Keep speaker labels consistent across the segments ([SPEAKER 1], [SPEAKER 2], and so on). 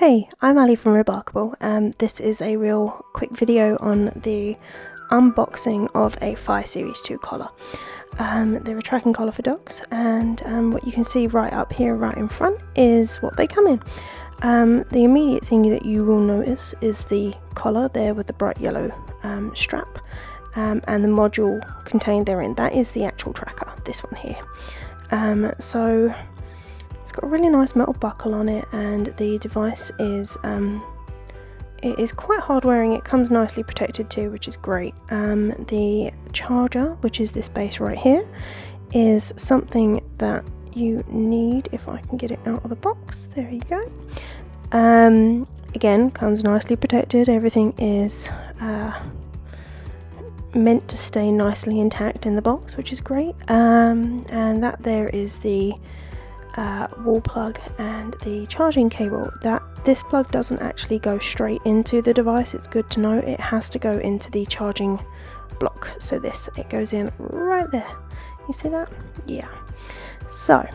[SPEAKER 1] Hey, I'm Ali from Remarkable. This is a real quick video on the unboxing of a Fire Series 2 collar. They're a tracking collar for dogs, and what you can see right up here, right in front, is what they come in. The immediate thing that you will notice is the collar there with the bright yellow strap, and the module contained therein. That is the actual tracker, this one here. So it's got a really nice metal buckle on it, and the device is it is quite hard wearing. It comes nicely protected too, which is great. The charger, which is this base right here, is something that you need. If I can get it out of the box, there you go. Again, comes nicely protected. Everything is meant to stay nicely intact in the box, which is great. And that there is the wall plug and the charging cable. This plug doesn't actually go straight into the device. It's good to know it has to go into the charging block. So it goes in right there. You see that? Yeah. So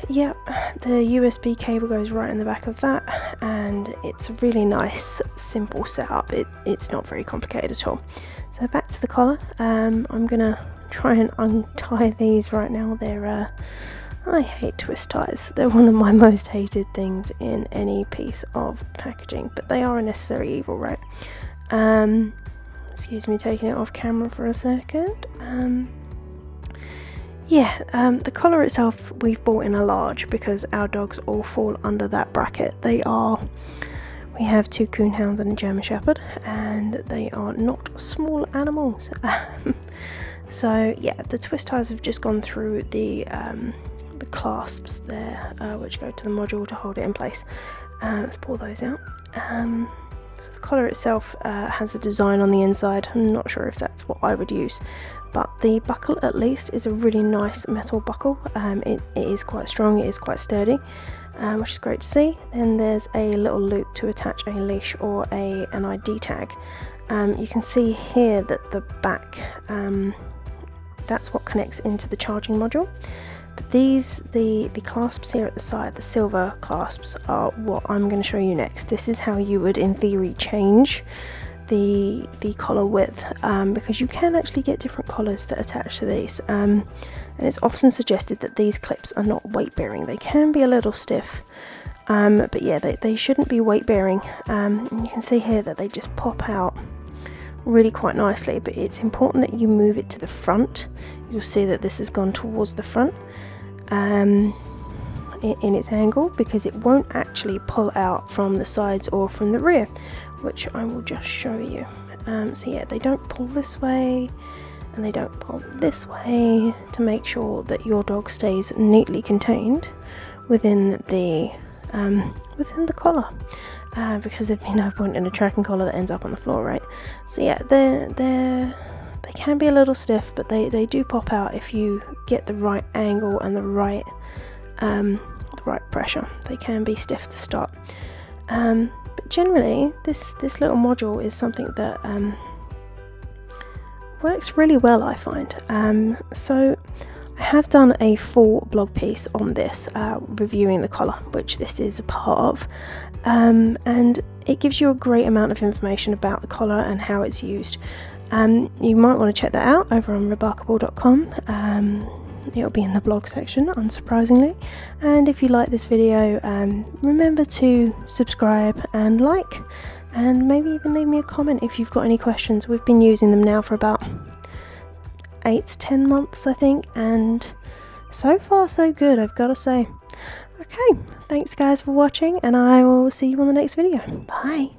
[SPEAKER 1] yep, the USB cable goes right in the back of that, and it's a really nice simple setup. It's not very complicated at all. So back to the collar. I'm gonna try and untie these right now. I hate twist ties. They're one of my most hated things in any piece of packaging, but they are a necessary evil, right? Excuse me taking it off camera for a second. The collar itself we've bought in a large because our dogs all fall under that bracket. We have 2 coonhounds and a German Shepherd, and they are not small animals. So yeah, the twist ties have just gone through the clasps there, which go to the module to hold it in place. Let's pull those out. The collar itself has a design on the inside. I'm not sure if that's what I would use, but the buckle at least is a really nice metal buckle. It is quite strong, it is quite sturdy, which is great to see. Then there's a little loop to attach a leash or an ID tag. You can see here that the back, that's what connects into the charging module. But the clasps here at the side, the silver clasps, are what I'm going to show you next. This is how you would, in theory, change the collar width, because you can actually get different collars that attach to these, and it's often suggested that these clips are not weight bearing. They can be a little stiff, but yeah, they shouldn't be weight bearing. You can see here that they just pop out really quite nicely, but it's important that you move it to the front. You'll see that this has gone towards the front in its angle, because it won't actually pull out from the sides or from the rear, which I will just show you. So yeah, they don't pull this way and they don't pull this way, to make sure that your dog stays neatly contained within the collar. Because there'd be no point in a tracking collar that ends up on the floor, right? So yeah, they can be a little stiff, but they do pop out if you get the right angle and the right pressure. They can be stiff to start, but generally this little module is something that works really well, I find. So I have done a full blog piece on this, reviewing the collar, which this is a part of, and it gives you a great amount of information about the collar and how it's used. You might want to check that out over on remarkable.com. It'll be in the blog section, unsurprisingly. And if you like this video, remember to subscribe and like, and maybe even leave me a comment if you've got any questions. We've been using them now for about 8 to 10 months, I think, and so far so good, I've got to say. Okay, thanks guys for watching, and I will see you on the next video. Bye.